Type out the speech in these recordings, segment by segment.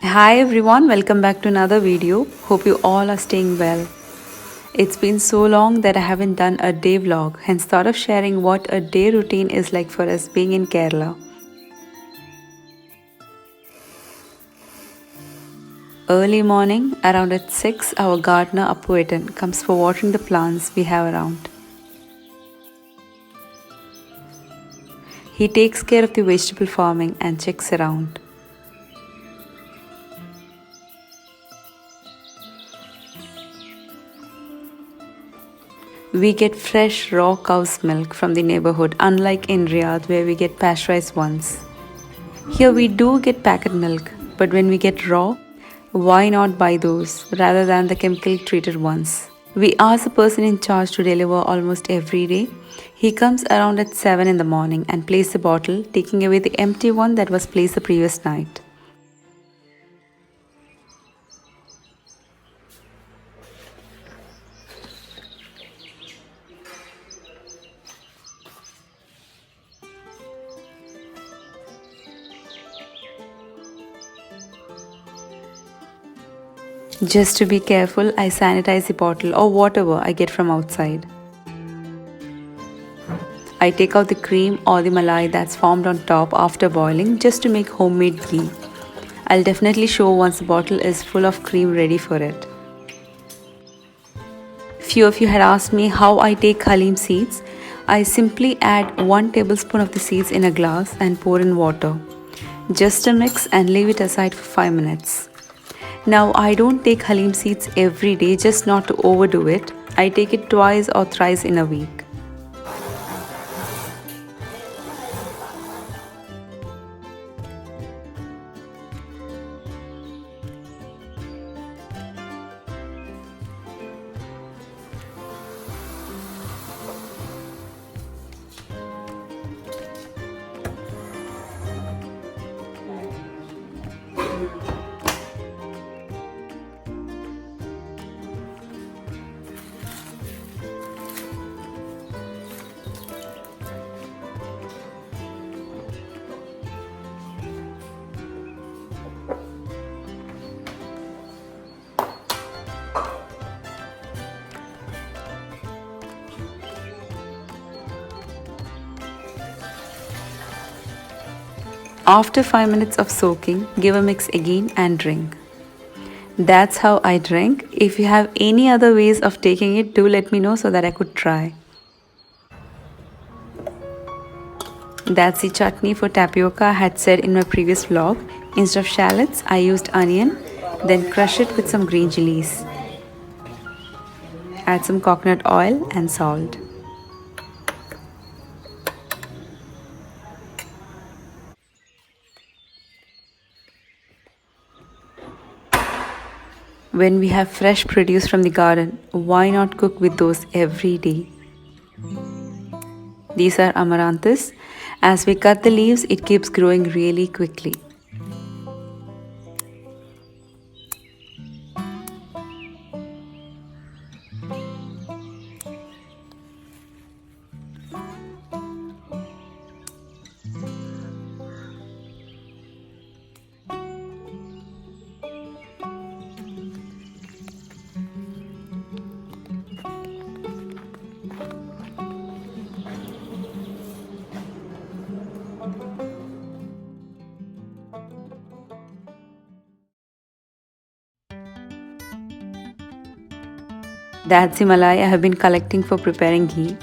Hi everyone, welcome back to another video. Hope you all are staying well. It's been so long that I haven't done a day vlog, hence thought of sharing what a day routine is like for us being in Kerala. Early morning, around at 6, our gardener Apuetan comes for watering the plants we have around. He takes care of the vegetable farming and checks around. We get fresh raw cow's milk from the neighborhood, unlike in Riyadh where we get pasteurized ones. Here we do get packet milk, but when we get raw, why not buy those rather than the chemical treated ones? We ask the person in charge to deliver almost every day. He comes around at 7 in the morning and places the bottle, taking away the empty one that was placed the previous night. Just to be careful, I sanitize the bottle or whatever I get from outside. I take out the cream or the malai that's formed on top after boiling just to make homemade ghee. I'll definitely show once the bottle is full of cream ready for it. Few of you had asked me how I take Halim seeds. I simply add 1 tablespoon of the seeds in a glass and pour in water. Just a mix and leave it aside for 5 minutes. Now I don't take Halim seeds every day just not to overdo it. I take it twice or thrice in a week. After 5 minutes of soaking, give a mix again and drink. That's how I drink. If you have any other ways of taking it, do let me know so that I could try. That's the chutney for tapioca I had said in my previous vlog. Instead of shallots, I used onion, then crush it with some green chilies. Add some coconut oil and salt. When we have fresh produce from the garden, why not cook with those every day? These are amaranthus. As we cut the leaves, it keeps growing really quickly. That's the malai I have been collecting for preparing ghee.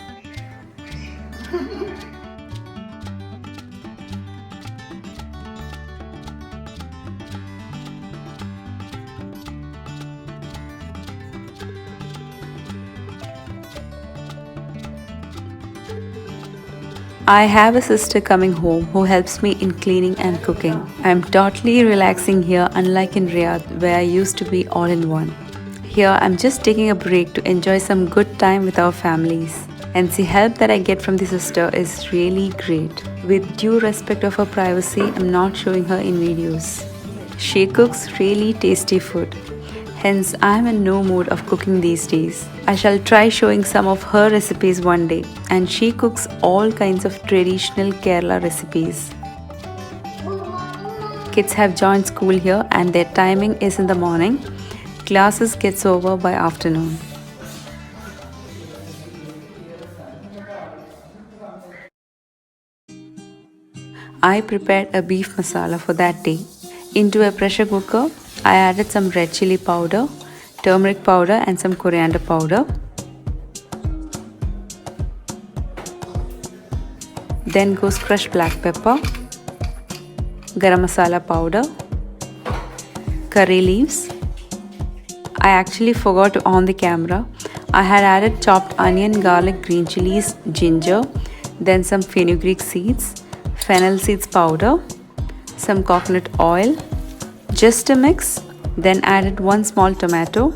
I have a sister coming home who helps me in cleaning and cooking. I'm totally relaxing here, unlike in Riyadh where I used to be all in one. Here I'm just taking a break to enjoy some good time with our families. And the help that I get from the sister is really great. With due respect of her privacy, I'm not showing her in videos. She cooks really tasty food. Hence, I am in no mood of cooking these days. I shall try showing some of her recipes one day, and she cooks all kinds of traditional Kerala recipes. Kids have joined school here and their timing is in the morning. Classes gets over by afternoon. I prepared a beef masala for that day. Into a pressure cooker, I added some red chili powder, turmeric powder and some coriander powder. Then goes crushed black pepper, garam masala powder, curry leaves. I actually forgot to on the camera. I had added chopped onion, garlic, green chilies, ginger, then some fenugreek seeds, fennel seeds powder, some coconut oil, just a mix, then added one small tomato.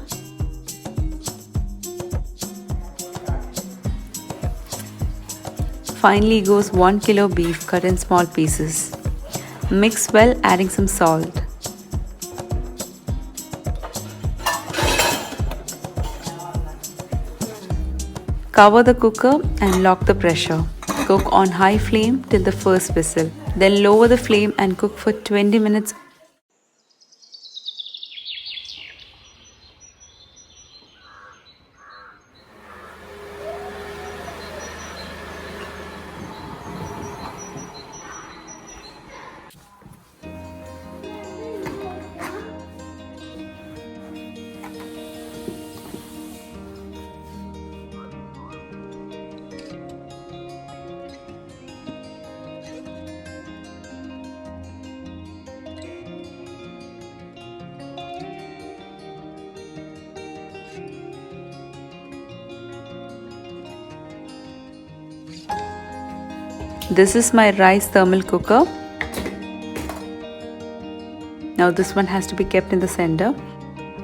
Finally goes 1 kilo beef cut in small pieces. Mix well, adding some salt. Cover the cooker and lock the pressure. Cook on high flame till the first whistle. Then lower the flame and cook for 20 minutes. This is my rice thermal cooker. Now this one has to be kept in the center.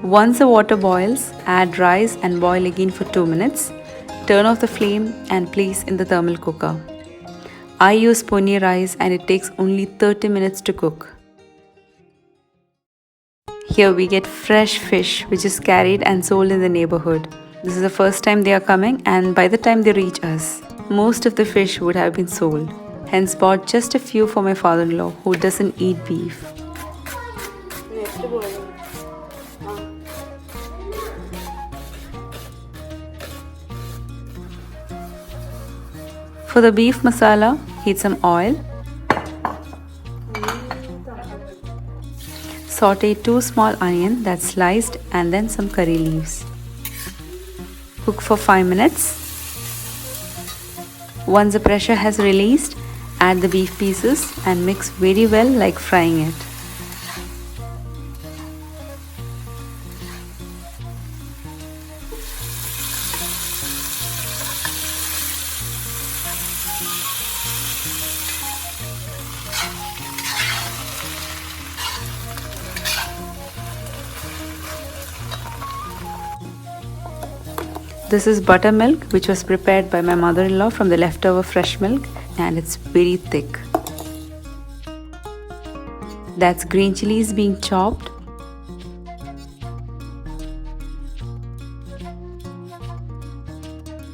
Once the water boils, add rice and boil again for 2 minutes. Turn off the flame and place in the thermal cooker. I use pone rice and it takes only 30 minutes to cook. Here we get fresh fish which is carried and sold in the neighborhood. This is the first time they are coming and by the time they reach us, most of the fish would have been sold. Hence bought just a few for my father-in-law who doesn't eat beef. For the beef masala, heat some oil. Saute 2 small onions that's sliced and then some curry leaves. Cook for 5 minutes. Once the pressure has released, add the beef pieces and mix very well like frying it. This is buttermilk which was prepared by my mother-in-law from the leftover fresh milk and it's very thick. That's green chilies being chopped.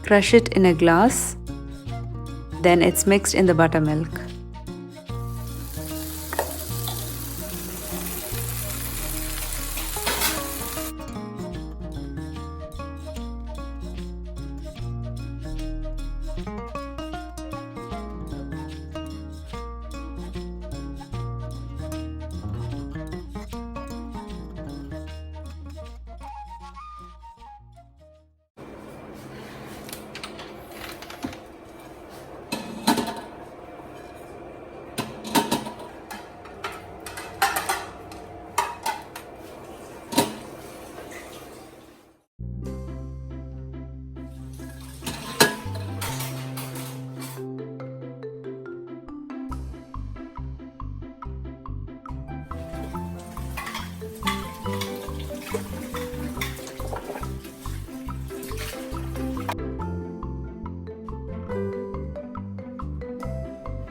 Crush it in a glass. Then it's mixed in the buttermilk.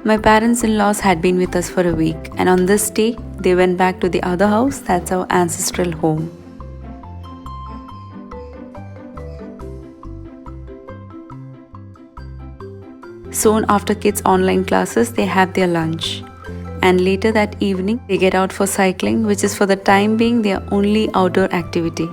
My parents-in-laws had been with us for a week and on this day they went back to the other house, that's our ancestral home. Soon after kids' online classes, they have their lunch. And later that evening, they get out for cycling, which is for the time being their only outdoor activity.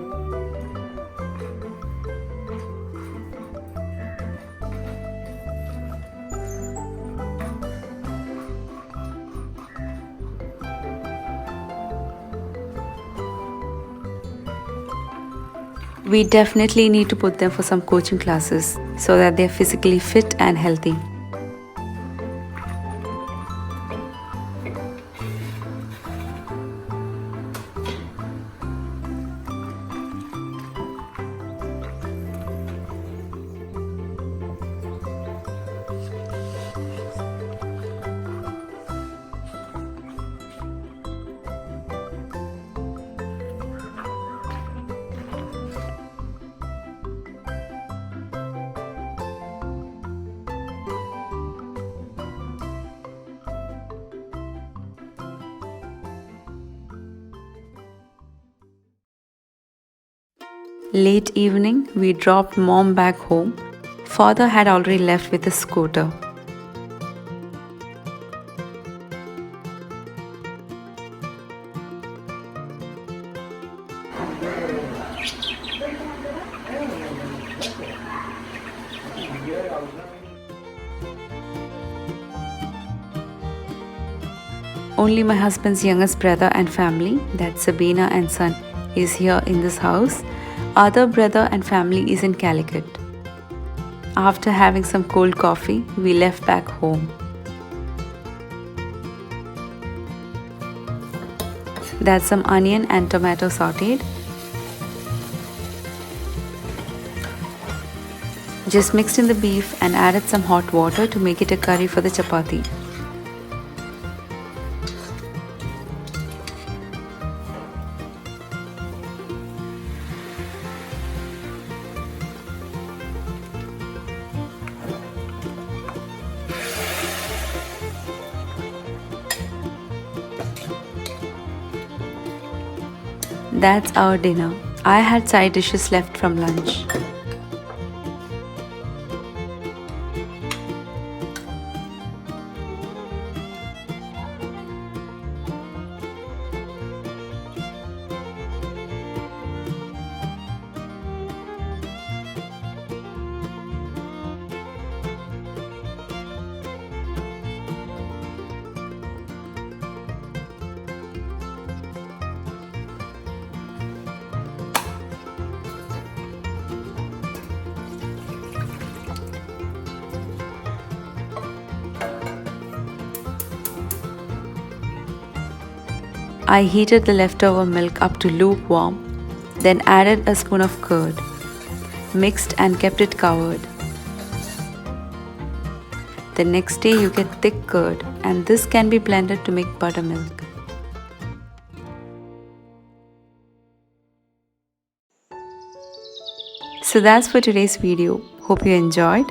We definitely need to put them for some coaching classes so that they're physically fit and healthy. Late evening, we dropped mom back home. Father had already left with a scooter. Only my husband's youngest brother and family, that's Sabina and son, is here in this house. Other brother and family is in Calicut. After having some cold coffee, we left back home. That's some onion and tomato sauteed. Just mixed in the beef and added some hot water to make it a curry for the chapati. That's our dinner. I had side dishes left from lunch. I heated the leftover milk up to lukewarm, then added a spoon of curd, mixed and kept it covered. The next day you get thick curd, and this can be blended to make buttermilk. So that's for today's video. Hope you enjoyed.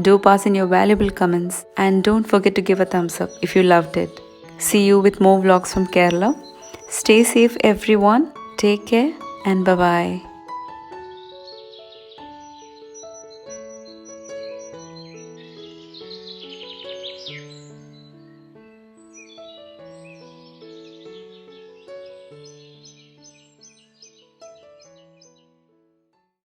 Do pass in your valuable comments and don't forget to give a thumbs up if you loved it. See you with more vlogs from Kerala. Stay safe everyone. Take care and bye-bye.